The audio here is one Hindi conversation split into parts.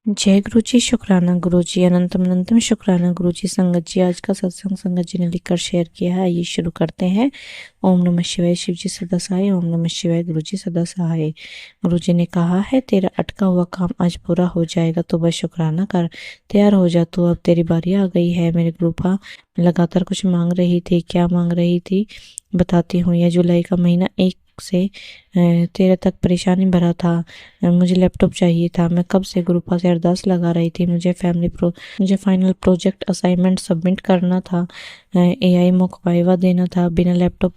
जय गुरु जी, शुक्राना गुरु जी, अनंतम अनंतम शुक्राना गुरु जी। संगत जी, आज का सत्संग संगत जी ने लिखकर शेयर किया है, आइए शुरू करते हैं। ओम नमः शिवाय। शिव जी सदा सहाय। ओम नमः शिवाय। गुरु जी सदा सहाय। गुरु जी ने कहा है, तेरा अटका हुआ काम आज पूरा हो जाएगा, तो बस शुक्राना कर, तैयार हो जा तू, अब तेरी बारी आ गई है। मेरे गुरुपा लगातार कुछ मांग रही थी, क्या मांग रही थी बताती हूँ। यह जुलाई का महीना 1 से 13 तक परेशानी भरा था। मुझे लैपटॉप चाहिए था। मैं कब से गुरुपा से अरदास लगा रही थी। मुझे फाइनल प्रोजेक्ट असाइनमेंट सबमिट करना था। एआई मॉक वाइवा देना था। बिना लैपटॉप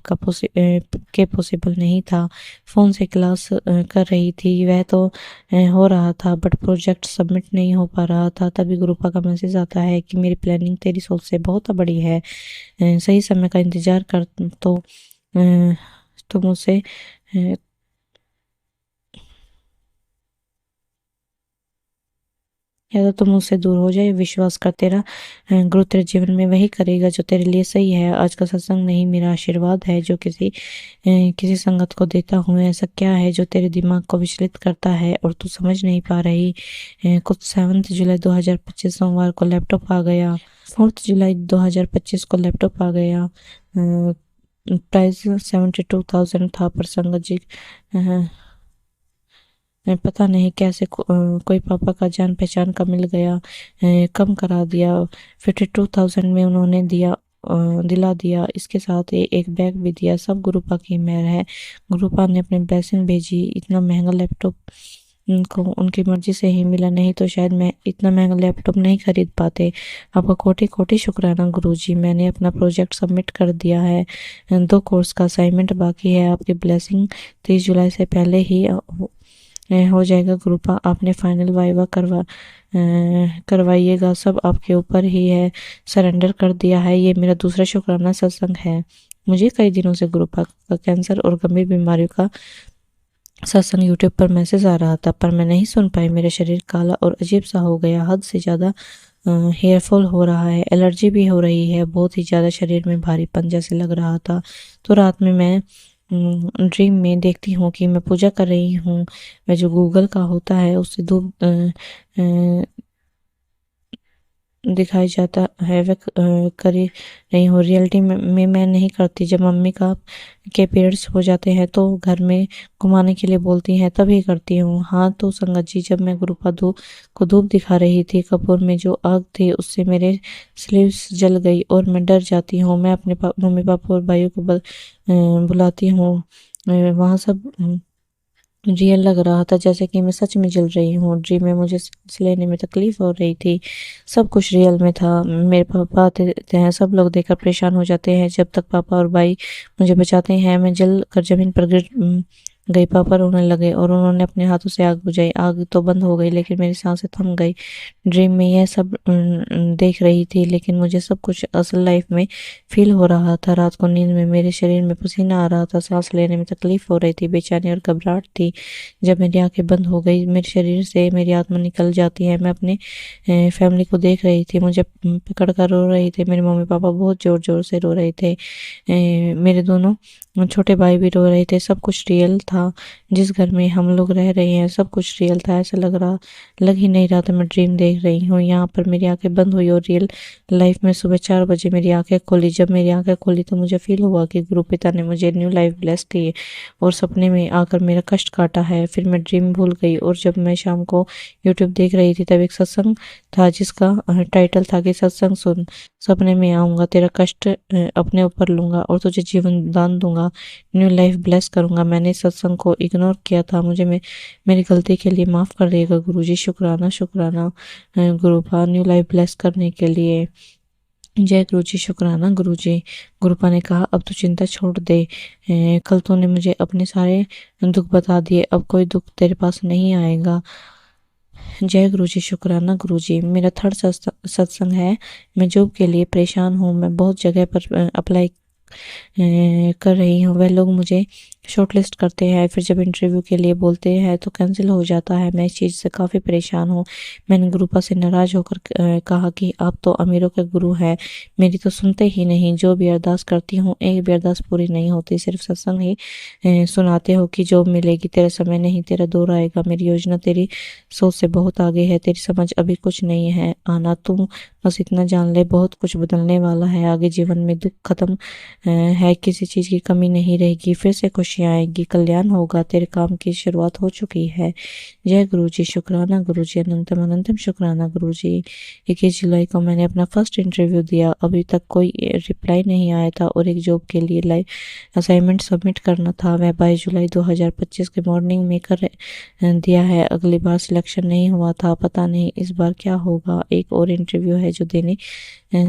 के पॉसिबल नहीं था। फ़ोन से क्लास कर रही थी, वह तो हो रहा था, बट प्रोजेक्ट सबमिट नहीं हो पा रहा था। तभी गुरुपा का मैसेज आता है कि मेरी प्लानिंग तेरी सोच से बहुत बड़ी है। सही समय का इंतजार कर, तो मुझसे या तो तुम उससे दूर हो जाए। विश्वास कर, तेरा गुरु तेरे जीवन में वही करेगा जो तेरे लिए सही है। आज का सत्संग नहीं, मेरा आशीर्वाद है जो किसी संगत को देता हूँ। ऐसा क्या है जो तेरे दिमाग को विचलित करता है और तू समझ नहीं पा रही। कुछ 7 जुलाई 2025 सोमवार को लैपटॉप आ गया। 4 जुलाई 2025 को लैपटॉप आ गया। प्राइस 72,000 था, पर संगत जी पता नहीं कैसे कोई पापा का जान पहचान का मिल गया, कम करा दिया। 52,000 में उन्होंने दिला दिया। इसके साथ एक बैग भी दिया। सब गुरुपा की मेहर है। गुरुपा ने अपने ब्लेसिंग भेजी। इतना महंगा लैपटॉप को उनकी मर्जी से ही मिला, नहीं तो शायद मैं इतना महंगा लैपटॉप नहीं खरीद पाते। आपका कोटि कोटि शुक्राना गुरुजी। मैंने अपना प्रोजेक्ट सबमिट कर दिया है। 2 कोर्स का असाइनमेंट बाकी है। आपकी ब्लेसिंग 30 जुलाई से पहले ही हो जाएगा। गुरुपा, आपने फाइनल वाइवा करवाइएगा। सब आपके ऊपर ही है। सरेंडर कर दिया है। ये मेरा दूसरा शुक्राना सत्संग है। मुझे कई दिनों से गुरुपा का कैंसर और गंभीर बीमारियों का सत्संग यूट्यूब पर मैसेज आ रहा था, पर मैं नहीं सुन पाई। मेरा शरीर काला और अजीब सा हो गया। हद से ज्यादा हेयरफॉल हो रहा है। एलर्जी भी हो रही है। बहुत ही ज्यादा शरीर में भारीपन जैसे लग रहा था। तो रात में मैं ड्रीम में देखती हूँ कि मैं पूजा कर रही हूँ। वह जो गूगल का होता है उससे धूप दिखाई जाता है, वह करी रही हूँ। रियलिटी में मैं नहीं करती। जब मम्मी का के पीरियड्स हो जाते हैं तो घर में घुमाने के लिए बोलती हैं, तभी करती हूँ। हाँ तो संगत जी, जब मैं गुरुपा को धूप दिखा रही थी, कपूर में जो आग थी उससे मेरे स्लीव्स जल गई और मैं डर जाती हूँ। मैं अपने मम्मी पापा और भाइयों को बुलाती हूँ। वहाँ सब रियल लग रहा था, जैसे कि मैं सच में जल रही हूँ। ड्रीम में मुझे सांस लेने में तकलीफ हो रही थी। सब कुछ रियल में था। मेरे पापा आते हैं, सब लोग देखकर परेशान हो जाते हैं। जब तक पापा और भाई मुझे बचाते हैं, मैं जल कर जमीन पर गिर गई। पापा रोने लगे और उन्होंने अपने हाथों से आग बुझाई। आग तो बंद हो गई, लेकिन मेरी सांसें थम गई। ड्रीम में यह सब देख रही थी, लेकिन मुझे सब कुछ असल लाइफ में फील हो रहा था। रात को नींद में मेरे शरीर में पसीना आ रहा था। सांस लेने में तकलीफ हो रही थी। बेचैनी और घबराहट थी। जब मेरी आंखें बंद हो गई, मेरे शरीर से मेरी आत्मा निकल जाती है। मैं अपने फैमिली को देख रही थी। मुझे पकड़ कर रो रही थी। मेरे मम्मी पापा बहुत जोर जोर से रो रहे थे। मेरे दोनों छोटे भाई भी रो रहे थे। सब कुछ रियल था। जिस घर में हम लोग रह रहे हैं सब कुछ रियल था। ऐसा लग ही नहीं रहा था मैं ड्रीम देख रही हूँ। यहाँ पर मेरी आंखें बंद हुई और रियल लाइफ में सुबह 4 बजे मेरी आंखें खोली। जब मेरी आंखें खोली तो मुझे फील हुआ कि गुरु पिता ने मुझे न्यू लाइफ ब्लेस की और सपने में आकर मेरा कष्ट काटा है। फिर मैं ड्रीम भूल गई और जब मैं शाम को यूट्यूब देख रही थी, तब एक सत्संग था जिसका टाइटल था कि सत्संग सुन, सपने में आऊंगा, तेरा कष्ट अपने ऊपर लूंगा और तुझे जीवन दान दूंगा, न्यू लाइफ ब्लेस करूंगा। मैंने सत्संग को इग्नोर किया था। मुझे मेरी गलती के लिए माफ कर दिएगा गुरुजी। शुक्राना शुक्राना गुरुपा, न्यू लाइफ ब्लेस करने के लिए। जय गुरु जी, शुक्राना गुरु जी। गुरुपा ने कहा, अब तो चिंता छोड़ दे। कल तूने मुझे अपने सारे दुख बता दिए, अब कोई दुख तेरे पास नहीं आएगा। जय गुरु जी, शुक्राना गुरु जी। मेरा थर्ड सत्संग है। मैं जॉब के लिए परेशान हूँ। मैं बहुत जगह पर अप्लाई कर रही हूँ। वह लोग मुझे शॉर्टलिस्ट करते हैं, फिर जब इंटरव्यू के लिए बोलते हैं तो कैंसिल हो जाता है। मैं इस चीज़ से काफ़ी परेशान हूँ। मैंने गुरुपा से नाराज़ होकर कहा कि आप तो अमीरों के गुरु हैं, मेरी तो सुनते ही नहीं। जो भी अरदास करती हूँ एक भी अरदास पूरी नहीं होती, सिर्फ सत्संग ही सुनाते हो कि जॉब मिलेगी, तेरा समय नहीं, तेरा दौर आएगा। मेरी योजना तेरी सोच से बहुत आगे है, तेरी समझ अभी कुछ नहीं है आना। तू बस इतना जान ले, बहुत कुछ बदलने वाला है आगे जीवन में। दुख खत्म है, किसी चीज की कमी नहीं रहेगी, फिर से खुशियां आएगी, कल्याण होगा, तेरे काम की शुरुआत हो चुकी है। जय गुरु जी, शुक्राना गुरु जी, अनंतम अनंतम शुक्राना गुरु जी। 21 जुलाई को मैंने अपना फर्स्ट इंटरव्यू दिया, अभी तक कोई रिप्लाई नहीं आया था और एक जॉब के लिए लाइव असाइनमेंट सबमिट करना था। मैं 22 जुलाई 2025 के मॉर्निंग में कर दिया है। अगली बार सिलेक्शन नहीं हुआ था, पता नहीं इस बार क्या होगा। एक और इंटरव्यू है जो देने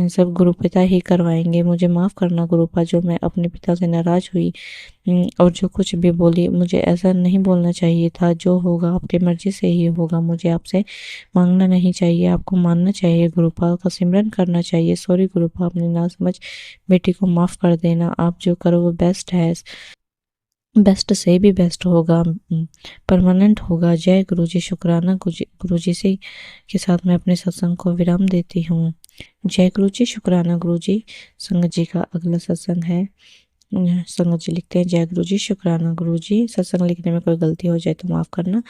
सब गुरु पिता ही करवाएंगे। मुझे माफ़ करना गुरुपा, जो मैं अपने पिता से नाराज़ हुई और जो कुछ भी बोली। मुझे ऐसा नहीं बोलना चाहिए था। जो होगा आपकी मर्जी से ही होगा। मुझे आपसे मांगना नहीं चाहिए, आपको मानना चाहिए। गुरुपा का सिमरन करना चाहिए। सॉरी गुरुपा, अपनी ना समझ बेटी को माफ़ कर देना। आप जो करो वो बेस्ट है, बेस्ट से भी बेस्ट होगा, परमानेंट होगा। जय गुरु जी, शुक्राना गुरु जी से के साथ मैं अपने सत्संग को विराम देती हूँ। जय गुरु जी, शुक्राना गुरु जी। संगत जी का अगला सत्संग है। संगत जी लिखते हैं, जय गुरु जी, शुक्राना गुरु जी। सत्संग लिखने में कोई गलती हो जाए तो माफ़ करना।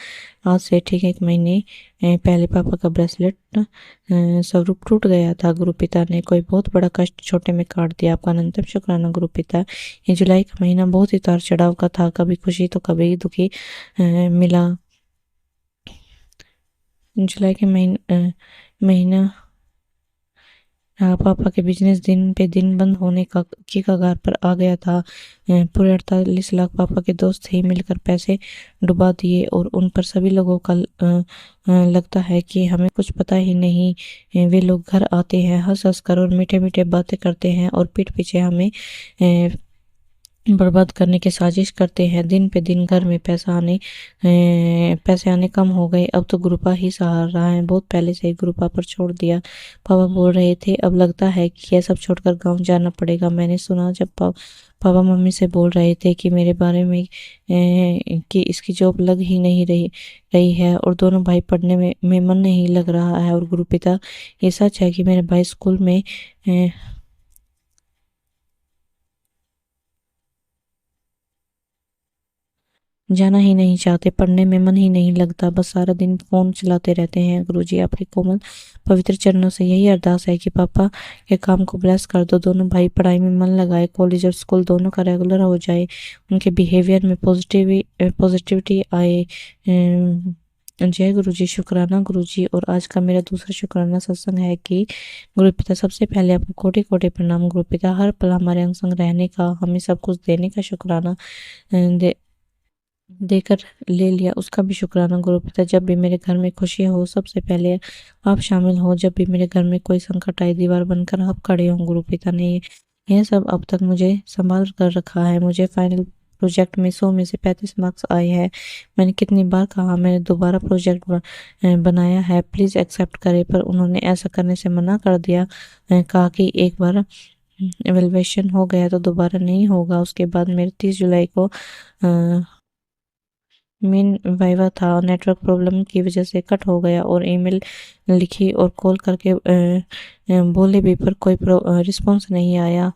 आज से ठीक 1 महीने पहले पापा का ब्रेसलेट स्वरूप टूट गया था। गुरु पिता ने कोई बहुत बड़ा कष्ट छोटे में काट दिया। आपका अनंतम शुक्राना गुरु पिता। ये जुलाई का महीना बहुत ही उतार चढ़ाव का था, कभी खुशी तो कभी दुखी मिला। जुलाई के महीना पापा के बिजनेस दिन पे दिन बंद होने का की कगार पर आ गया था। पूरे 48 लाख पापा के दोस्त ही मिलकर पैसे डुबा दिए और उन पर सभी लोगों का लगता है कि हमें कुछ पता ही नहीं। वे लोग घर आते हैं, हंस हंस कर और मीठे मीठे बातें करते हैं और पीठ पीछे हमें बर्बाद करने की साजिश करते हैं। दिन पे दिन घर में पैसे आने कम हो गए। अब तो गुरुपा ही सहार रहा है, बहुत पहले से ही गुरुपा पर छोड़ दिया। पापा बोल रहे थे अब लगता है कि यह सब छोड़कर गांव जाना पड़ेगा। मैंने सुना जब पापा मम्मी से बोल रहे थे कि मेरे बारे में कि इसकी जॉब लग ही नहीं रही है और दोनों भाई पढ़ने में मन नहीं लग रहा है। और गुरुपिता, ये सच है कि मेरे भाई स्कूल में जाना ही नहीं चाहते, पढ़ने में मन ही नहीं लगता, बस सारा दिन फोन चलाते रहते हैं। गुरुजी, आपके कोमल पवित्र चरणों से यही अरदास है कि पापा के काम को ब्लेस कर दो, दोनों भाई पढ़ाई में मन लगाए, कॉलेज और स्कूल दोनों का रेगुलर हो जाए, उनके बिहेवियर में पॉजिटिविटी आए। जय गुरु जी, शुक्राना गुरु जी। और आज का मेरा दूसरा शुक्राना सत्संग है कि गुरु पिता, सबसे पहले आपको कोटि कोटि प्रणाम। गुरु पिता, हर पल हमारे अंग संग रहने का, हमें सब कुछ देने का शुक्राना देकर ले लिया, उसका भी शुक्राना गुरु पिता। जब भी मेरे घर में खुशी हो सबसे पहले आप शामिल हो, जब भी मेरे घर में कोई संकट आए दीवार बनकर आप खड़े हो। गुरु पिता ने यह सब अब तक मुझे संभाल कर रखा है। मुझे फाइनल प्रोजेक्ट में 100 में से 35 मार्क्स आए हैं। मैंने कितनी बार कहा मैंने दोबारा प्रोजेक्ट बनाया है, प्लीज़ एक्सेप्ट करें, पर उन्होंने ऐसा करने से मना कर दिया। कहा कि एक बार एवेल्युएशन हो गया तो दोबारा नहीं होगा। उसके बाद मेरे 30 जुलाई को मेन वाइवा था, नेटवर्क प्रॉब्लम की वजह से कट हो गया और ईमेल लिखी और कॉल करके बोले भी, पर कोई रिस्पॉन्स नहीं आया।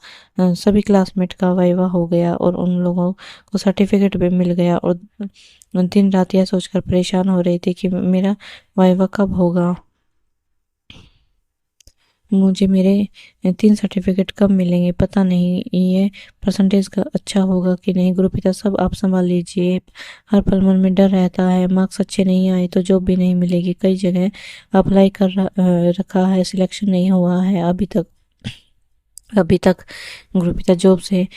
सभी क्लासमेट का वाइवा हो गया और उन लोगों को सर्टिफिकेट भी मिल गया और दिन रात यह सोचकर परेशान हो रही थी कि मेरा वाइवा कब होगा, मुझे मेरे 3 सर्टिफिकेट कब मिलेंगे, पता नहीं ये परसेंटेज का अच्छा होगा कि नहीं। गुरुपिता, सब आप संभाल लीजिए। हर पल मन में डर रहता है, मार्क्स अच्छे नहीं आए तो जॉब भी नहीं मिलेगी। कई जगह अप्लाई कर रखा है, सिलेक्शन नहीं हुआ है अभी तक। गुरुपिता, जॉब से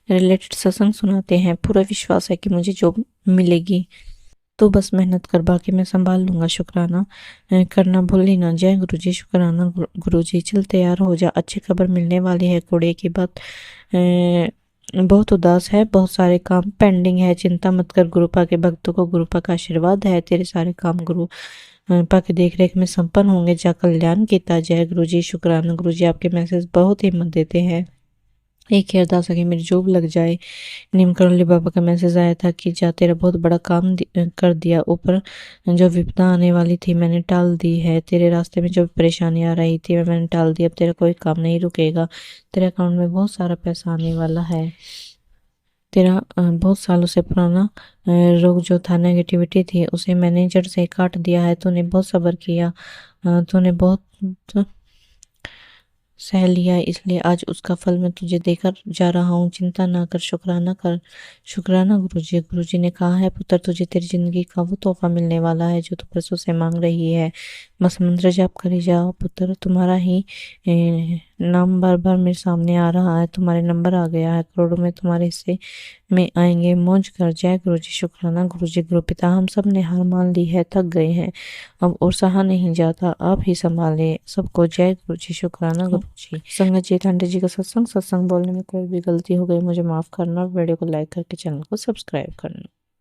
रिलेटेड सत्संग सुनाते हैं, पूरा विश्वास है कि मुझे जॉब मिलेगी, तो बस मेहनत कर, बाकी मैं संभाल लूंगा। शुक्राना करना भूल ना। जय गुरु जी, शुक्राना गुरु जी। चल तैयार हो जा, अच्छी खबर मिलने वाली है। कोड़े की बात बहुत उदास है, बहुत सारे काम पेंडिंग है, चिंता मत कर। गुरुपा के भक्तों को गुरुपा का आशीर्वाद है, तेरे सारे काम गुरु पा के देख रेख में संपन्न होंगे। जा कल्याण कीता। जय गुरु जी, शुक्राना गुरु जी। आपके मैसेज बहुत हिम्मत देते हैं। एक ही अरदास है कि मेरी जॉब लग जाए। नीम करोली बाबा का मैसेज आया था कि जा तेरा बहुत बड़ा काम कर दिया, ऊपर जो विपदा आने वाली थी मैंने टाल दी है, तेरे रास्ते में जो परेशानी आ रही थी मैंने टाल दी, अब तेरा कोई काम नहीं रुकेगा, तेरे अकाउंट में बहुत सारा पैसा आने वाला है। तेरा बहुत सालों से पुराना रोग जो था, नेगेटिविटी थी, उसे मैंने जड़ से काट दिया है। तूने बहुत सब्र किया, तूने बहुत सह लिया, इसलिए आज उसका फल मैं तुझे देकर जा रहा हूँ। चिंता ना कर, शुक्राना कर। शुक्राना गुरुजी। गुरुजी ने कहा है पुत्र, तुझे तेरी जिंदगी का वो तोहफा मिलने वाला है जो तू परसों से मांग रही है। बस मंत्र जाप करी जाओ पुत्र, तुम्हारा ही नाम बार बार मेरे सामने आ रहा है, तुम्हारे नंबर आ गया है, करोड़ों में तुम्हारे हिस्से में आएंगे। मौज कर। जय गुरुजी। शुक्राना गुरुजी। गुरु पिता, हम सब ने हार मान ली है, थक गए हैं अब और सहा नहीं जाता, आप ही संभाले सबको। जय गुरु जी। शुक्राना गुरु जी। संगत जी, ठंडे जी का सत्संग बोलने में कोई भी गलती हो गई मुझे माफ करना। वीडियो को लाइक करके चैनल को सब्सक्राइब करना।